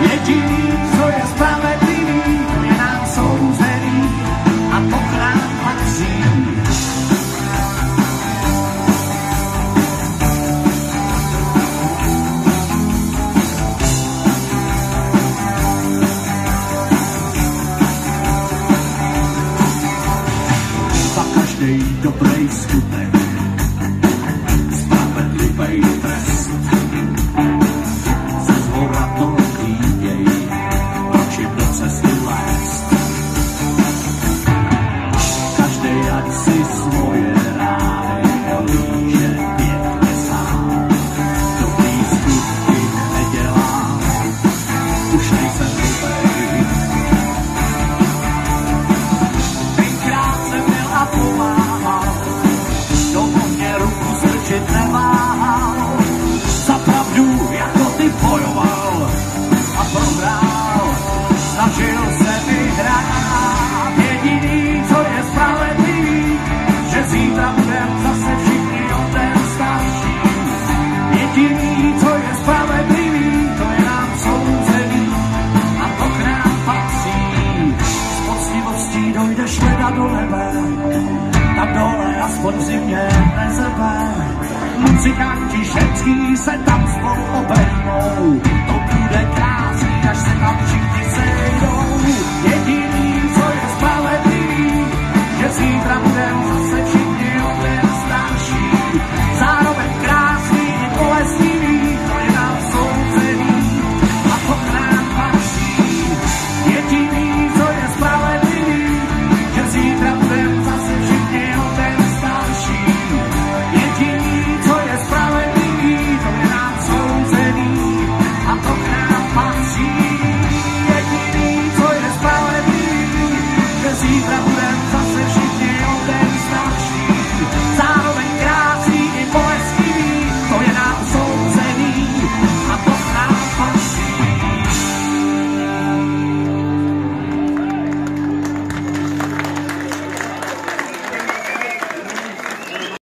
Jediný, co je spravedlivý, to je nám souzený a to k nám patří. Za každej dobrej skutek spravedlivej trest. Ze zhora to klíněj, proč jim do cesty lézt. Každej ať si svoje rány líže pěkně sám. Dobrý skutky nedělám, už nejsem blbej. Tenkrát jsem měl a pomáhal, do mě ruku strčit neváhal. Za pravdu jako ty bojoval a prohrál, snažil se vyhrát. Jediný, co je spravedlivý, že zítra budem zase všichni o ten starší. Jediný, co je spravedlivý, to je nám souzený a to k nám patří. S poctivostí dojdeš leda do nebe, tak dole aspoň v zimě nezebe. Muzikanti ženský se tam spolu